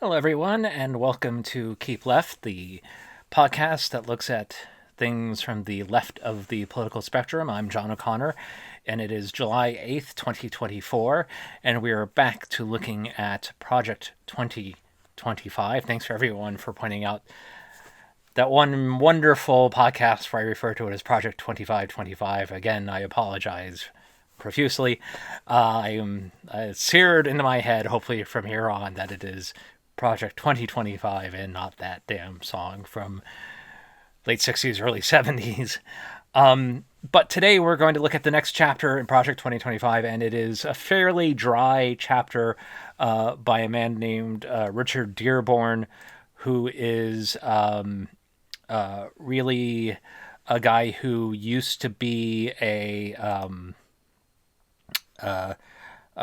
Hello, everyone, and welcome to Keep Left, the podcast that looks at things from the left of the political spectrum. I'm John O'Connor, and it is July 8th, 2024, and we are back to looking at Project 2025. Thanks for everyone for pointing out that one wonderful podcast where I refer to it as Project 2525. Again, I apologize profusely. I am seared into my head, hopefully from here on, that it is Project 2025 and not that damn song from late 60s, early 70s. But today we're going to look at the next chapter in Project 2025, and it is a fairly dry chapter by a man named Richard Dearborn, who is really a guy who used to be a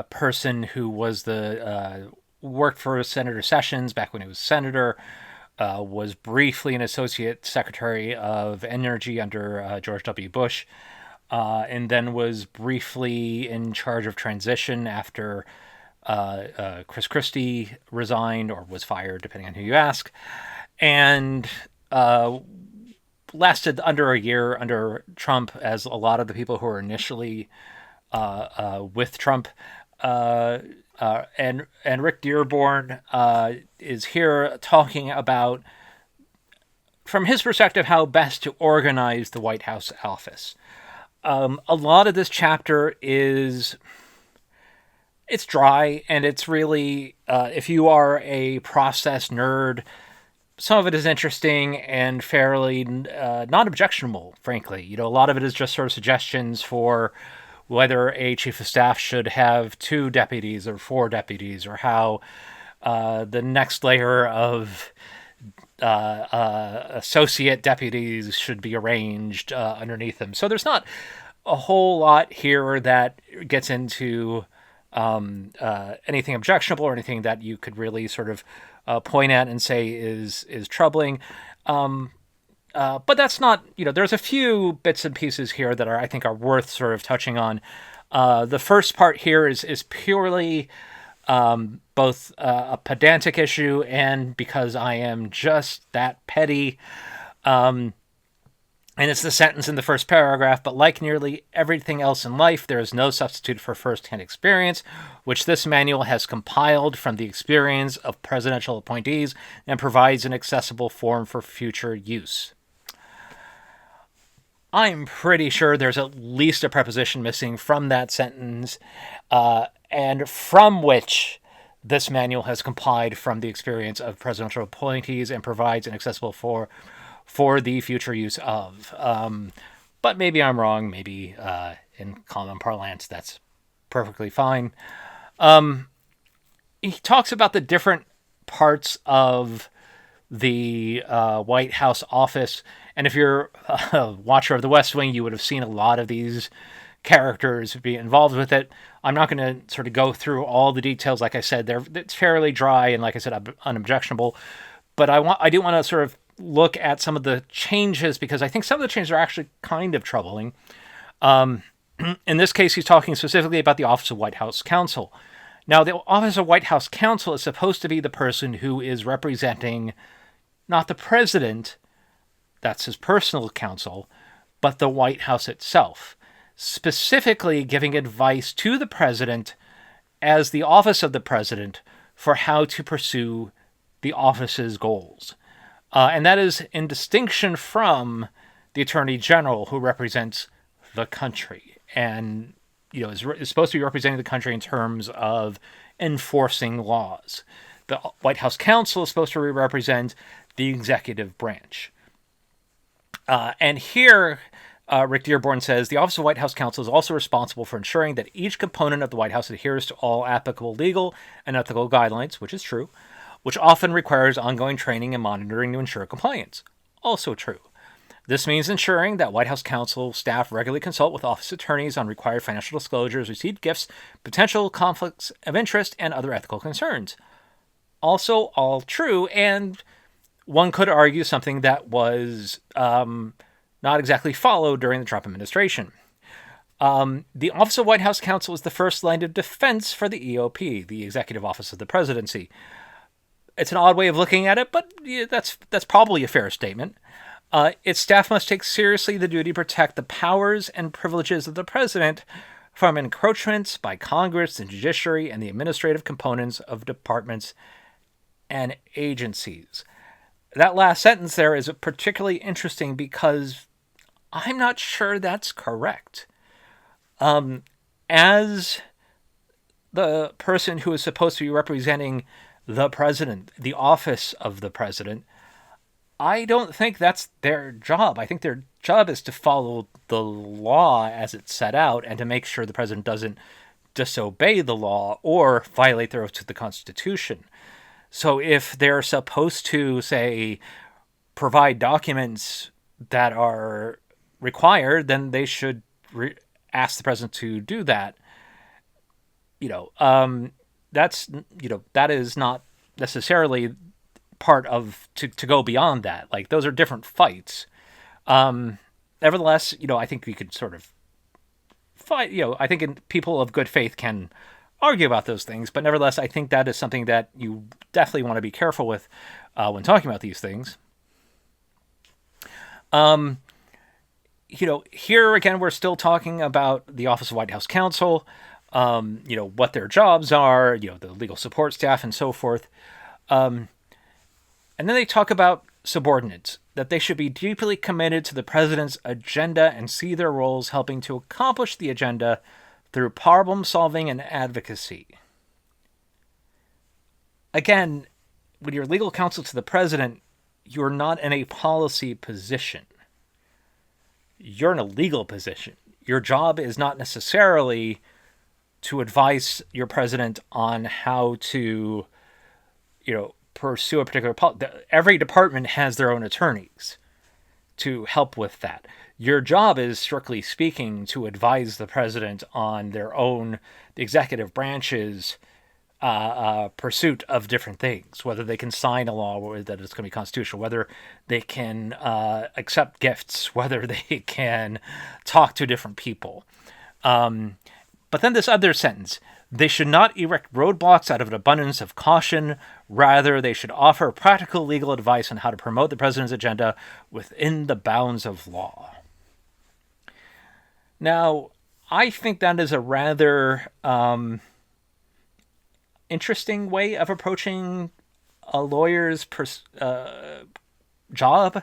person who was the worked for Senator Sessions back when he was senator, was briefly an associate secretary of energy under George W. Bush, and then was briefly in charge of transition after Chris Christie resigned or was fired, depending on who you ask, and lasted under a year under Trump, as a lot of the people who were initially with Trump. And Rick Dearborn is here talking about, from his perspective, how best to organize the White House office. A lot of this chapter it's dry, and it's really, if you are a process nerd, some of it is interesting and fairly not objectionable, frankly. You know, a lot of it is just sort of suggestions for whether a chief of staff should have 2 deputies or 4 deputies, or how the next layer of associate deputies should be arranged underneath them. So there's not a whole lot here that gets into anything objectionable or anything that you could really sort of point at and say is troubling. But that's not, there's a few bits and pieces here that I think are worth sort of touching on. The first part here is purely both a pedantic issue and because I am just that petty. And it's the sentence in the first paragraph: but like nearly everything else in life, there is no substitute for first-hand experience, which this manual has compiled from the experience of presidential appointees and provides an accessible form for future use. I'm pretty sure there's at least a preposition missing from that sentence, and from which this manual has compiled from the experience of presidential appointees and provides an accessible for the future use of. But maybe I'm wrong. Maybe in common parlance, that's perfectly fine. He talks about the different parts of the White House office. And if you're a watcher of The West Wing, you would have seen a lot of these characters be involved with it. I'm not going to sort of go through all the details. Like I said, it's fairly dry and, like I said, unobjectionable. But I do want to sort of look at some of the changes, because I think some of the changes are actually kind of troubling. In this case, he's talking specifically about the Office of White House Counsel. Now, the Office of White House Counsel is supposed to be the person who is representing not the president, that's his personal counsel, but the White House itself, specifically giving advice to the president as the office of the president for how to pursue the office's goals. And that is in distinction from the Attorney General, who represents the country and is supposed to be representing the country in terms of enforcing laws. The White House Counsel is supposed to represent the executive branch. And here, Rick Dearborn says, the Office of White House Counsel is also responsible for ensuring that each component of the White House adheres to all applicable legal and ethical guidelines, which is true, which often requires ongoing training and monitoring to ensure compliance. Also true. This means ensuring that White House counsel staff regularly consult with office attorneys on required financial disclosures, received gifts, potential conflicts of interest, and other ethical concerns. Also all true, and one could argue something that was not exactly followed during the Trump administration. The Office of White House Counsel is the first line of defense for the EOP, the Executive Office of the Presidency. It's an odd way of looking at it, but yeah, that's probably a fair statement. Its staff must take seriously the duty to protect the powers and privileges of the president from encroachments by Congress, the judiciary, and the administrative components of departments and agencies. That last sentence there is particularly interesting because I'm not sure that's correct. As the person who is supposed to be representing the president, the office of the president, I don't think that's their job. I think their job is to follow the law as it's set out and to make sure the president doesn't disobey the law or violate their oath to the Constitution. So if they're supposed to, say, provide documents that are required, then they should ask the president to do that. That's that is not necessarily part of to go beyond that. Like those are different fights. Nevertheless, I think we could sort of fight. I think people of good faith can argue about those things, but nevertheless, I think that is something that you definitely want to be careful with when talking about these things. Here again, we're still talking about the Office of White House Counsel, what their jobs are, the legal support staff and so forth. And then they talk about subordinates, that they should be deeply committed to the president's agenda and see their roles helping to accomplish the agenda through problem solving and advocacy. Again, when you're legal counsel to the president, you're not in a policy position. You're in a legal position. Your job is not necessarily to advise your president on how to, pursue a particular policy. Every department has their own attorneys to help with that. Your job is, strictly speaking, to advise the president on the executive branch's pursuit of different things, whether they can sign a law that is going to be constitutional, whether they can accept gifts, whether they can talk to different people. But then this other sentence, they should not erect roadblocks out of an abundance of caution. Rather, they should offer practical legal advice on how to promote the president's agenda within the bounds of law. Now, I think that is a rather interesting way of approaching a lawyer's job.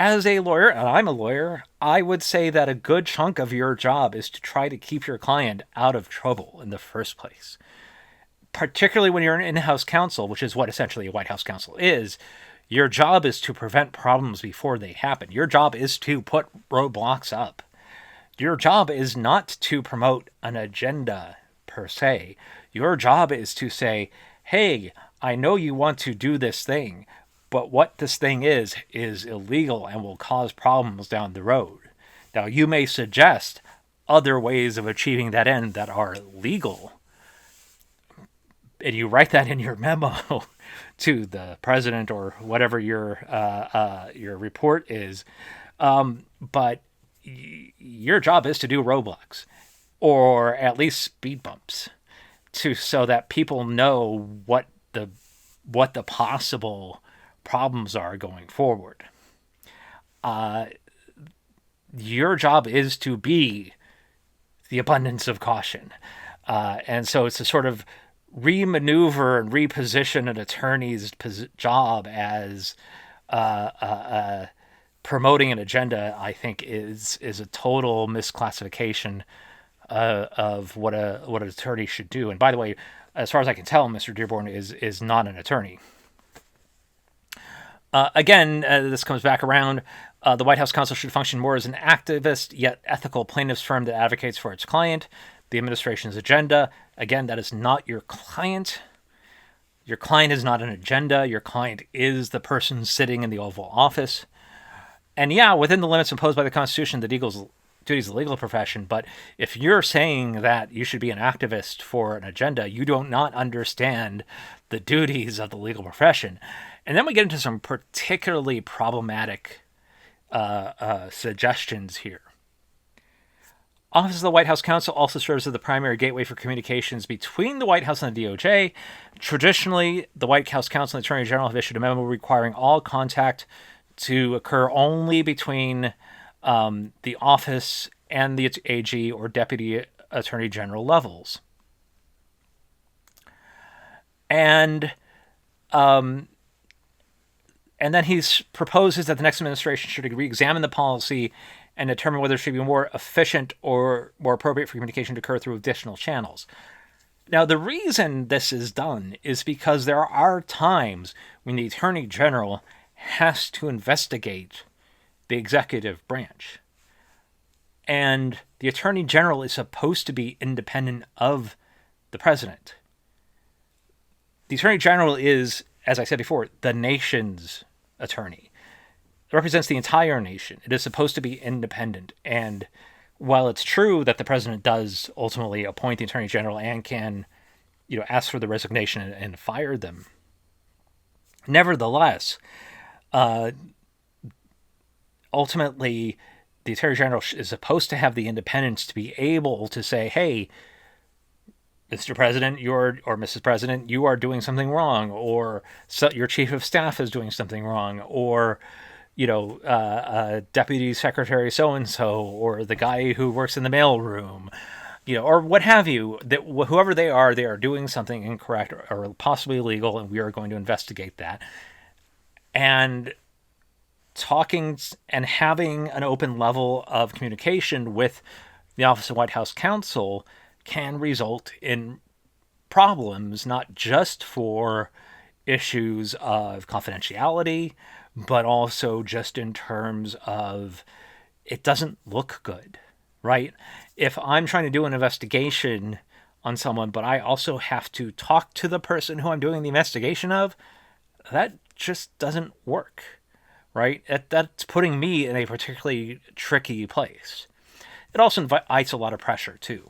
As a lawyer, and I'm a lawyer, I would say that a good chunk of your job is to try to keep your client out of trouble in the first place. Particularly when you're an in-house counsel, which is what essentially a White House counsel is, your job is to prevent problems before they happen. Your job is to put roadblocks up. Your job is not to promote an agenda per se. Your job is to say, hey, I know you want to do this thing, but what this thing is illegal and will cause problems down the road. Now, you may suggest other ways of achieving that end that are legal, and you write that in your memo to the president or whatever your report is. But your job is to do roadblocks, or at least speed bumps, so that people know what the possible problems are going forward. Your job is to be the abundance of caution. And so it's a sort of remaneuver and reposition an attorney's job as promoting an agenda, I think is a total misclassification of what an attorney should do. And by the way, as far as I can tell, Mr. Dearborn is not an attorney. Again, this comes back around. The White House counsel should function more as an activist, yet ethical plaintiff's firm that advocates for its client, the administration's agenda. Again, that is not your client. Your client is not an agenda. Your client is the person sitting in the Oval Office. And yeah, within the limits imposed by the Constitution, the duties of the legal profession. But if you're saying that you should be an activist for an agenda, you do not understand the duties of the legal profession. And then we get into some particularly problematic suggestions here. Office of the White House Counsel also serves as the primary gateway for communications between the White House and the DOJ. Traditionally, the White House Counsel and Attorney General have issued a memo requiring all contact to occur only between the office and the AG or Deputy Attorney General levels. And then he proposes that the next administration should re-examine the policy and determine whether it should be more efficient or more appropriate for communication to occur through additional channels. Now, the reason this is done is because there are times when the Attorney General has to investigate the executive branch. And the Attorney General is supposed to be independent of the President. The Attorney General is, as I said before, the nation's attorney. It represents the entire nation. It is supposed to be independent. And while it's true that the president does ultimately appoint the attorney general and can, ask for the resignation and fire them, nevertheless, ultimately, the attorney general is supposed to have the independence to be able to say, hey, Mr. President, or Mrs. President, you are doing something wrong, or your chief of staff is doing something wrong, or, Deputy Secretary so-and-so, or the guy who works in the mailroom, or what have you, that whoever they are doing something incorrect or possibly illegal, and we are going to investigate that. And talking and having an open level of communication with the Office of White House Counsel can result in problems, not just for issues of confidentiality, but also just in terms of it doesn't look good, right? If I'm trying to do an investigation on someone, but I also have to talk to the person who I'm doing the investigation of, that just doesn't work, right? That's putting me in a particularly tricky place. It also invites a lot of pressure, too.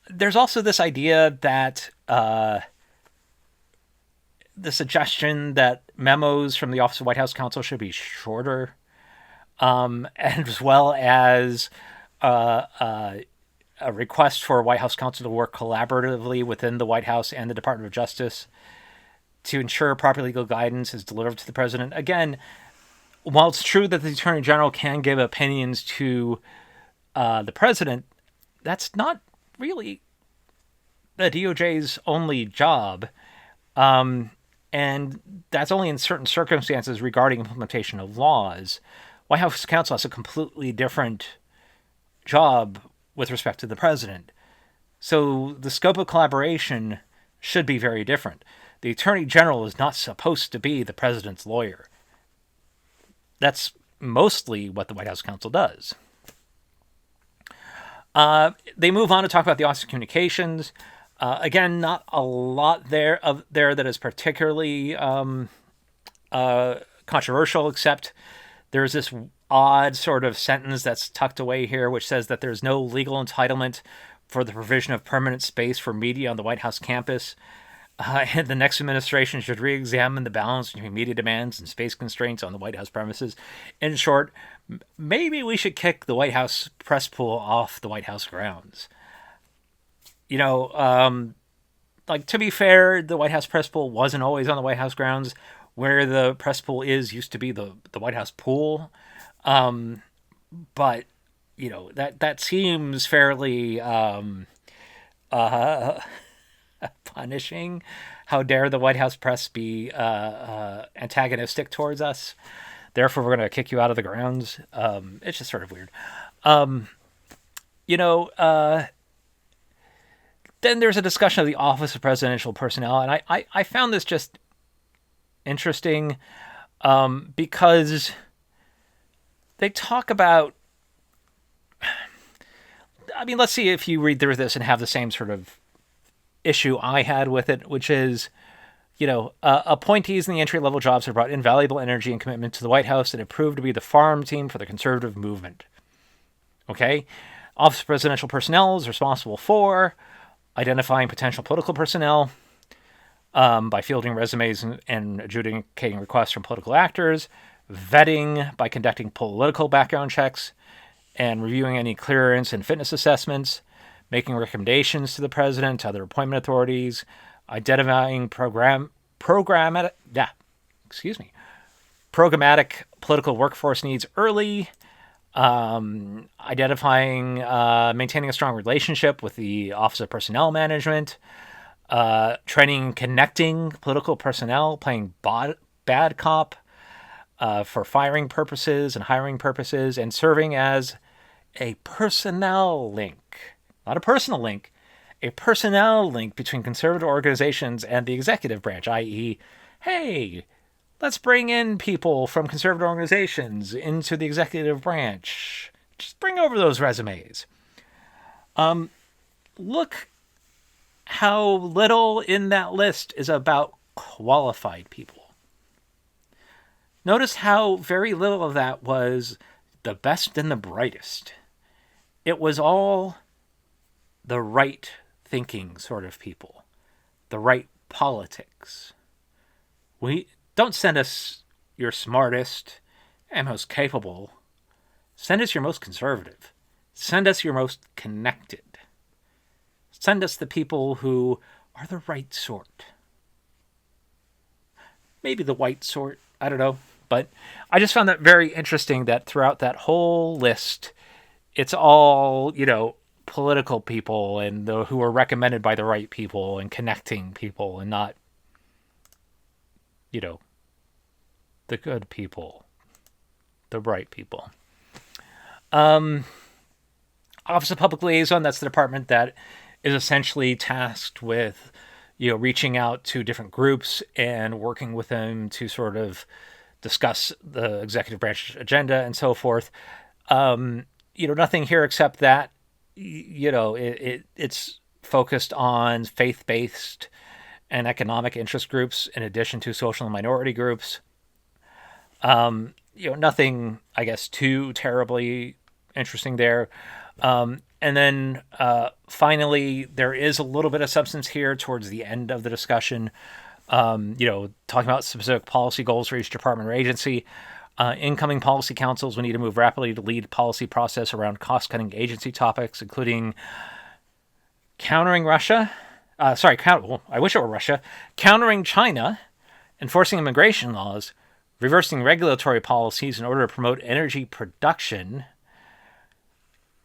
There's also this idea that the suggestion that memos from the Office of White House Counsel should be shorter, as well as a request for White House Counsel to work collaboratively within the White House and the Department of Justice to ensure proper legal guidance is delivered to the president. Again, while it's true that the Attorney General can give opinions to the president, that's not really the DOJ's only job. And that's only in certain circumstances regarding implementation of laws. White House Counsel has a completely different job with respect to the president. So the scope of collaboration should be very different. The Attorney General is not supposed to be the president's lawyer. That's mostly what the White House Counsel does. They move on to talk about the Office of Communications. Again, not a lot there that is particularly controversial, except there's this odd sort of sentence that's tucked away here, which says that there's no legal entitlement for the provision of permanent space for media on the White House campus. And the next administration should re-examine the balance between media demands and space constraints on the White House premises. In short, maybe we should kick the White House press pool off the White House grounds. To be fair, the White House press pool wasn't always on the White House grounds. Where the press pool used to be the White House pool. But, that seems fairly punishing. How dare the White House press be antagonistic towards us? Therefore, we're going to kick you out of the grounds. It's just sort of weird. Then there's a discussion of the Office of Presidential Personnel, and I found this just interesting because they talk about, let's see if you read through this and have the same sort of issue I had with it, which is, appointees in the entry-level jobs have brought invaluable energy and commitment to the White House and have proved to be the farm team for the conservative movement. Okay? Office of Presidential Personnel is responsible for identifying potential political personnel by fielding resumes and adjudicating requests from political actors, vetting by conducting political background checks and reviewing any clearance and fitness assessments, making recommendations to the president, to other appointment authorities, identifying programmatic political workforce needs early, identifying, maintaining a strong relationship with the Office of Personnel Management, training, connecting political personnel, playing bad cop for firing purposes and hiring purposes, and serving as a personnel link, not a personal link, a personnel link between conservative organizations and the executive branch, i.e., hey, let's bring in people from conservative organizations into the executive branch. Just bring over those resumes. Look how little in that list is about qualified people. Notice how very little of that was the best and the brightest. It was all the right thinking sort of people, the right politics. Don't send us your smartest and most capable. Send us your most conservative. Send us your most connected. Send us the people who are the right sort. Maybe the white sort, I don't know. But I just found that very interesting that throughout that whole list, it's all, political people and who are recommended by the right people and connecting people and not, the good people, the right people. Office of Public Liaison, that's the department that is essentially tasked with, reaching out to different groups and working with them to sort of discuss the executive branch agenda and so forth. Nothing here except that, it's focused on faith-based and economic interest groups in addition to social and minority groups. Nothing, I guess, too terribly interesting there. And then finally, there is a little bit of substance here towards the end of the discussion. Talking about specific policy goals for each department or agency. Incoming policy councils will need to move rapidly to lead policy process around cost-cutting agency topics, including countering Russia. I wish it were Russia. Countering China, enforcing immigration laws, reversing regulatory policies in order to promote energy production,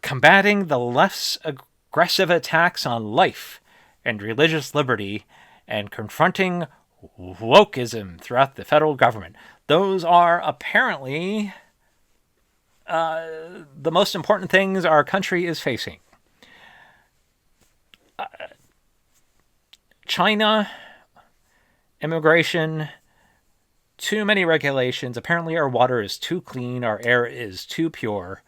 combating the left's aggressive attacks on life and religious liberty, and confronting wokeism throughout the federal government. Those are apparently the most important things our country is facing. China, immigration, too many regulations. Apparently our water is too clean, our air is too pure.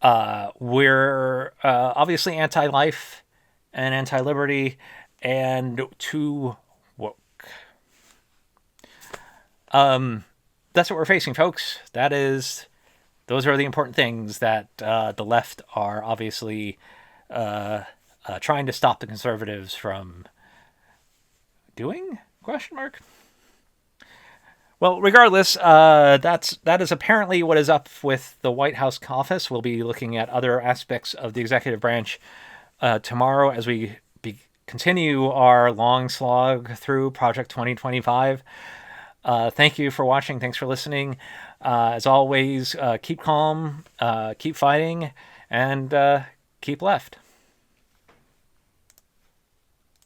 We're obviously anti-life and anti-liberty and too woke. That's what we're facing, folks. Those are the important things that the left are obviously trying to stop the conservatives from doing? ? Well, regardless, that is apparently what is up with the White House office. We'll be looking at other aspects of the executive branch tomorrow as we continue our long slog through Project 2025. Thank you for watching. Thanks for listening. As always, keep calm, keep fighting, and keep left.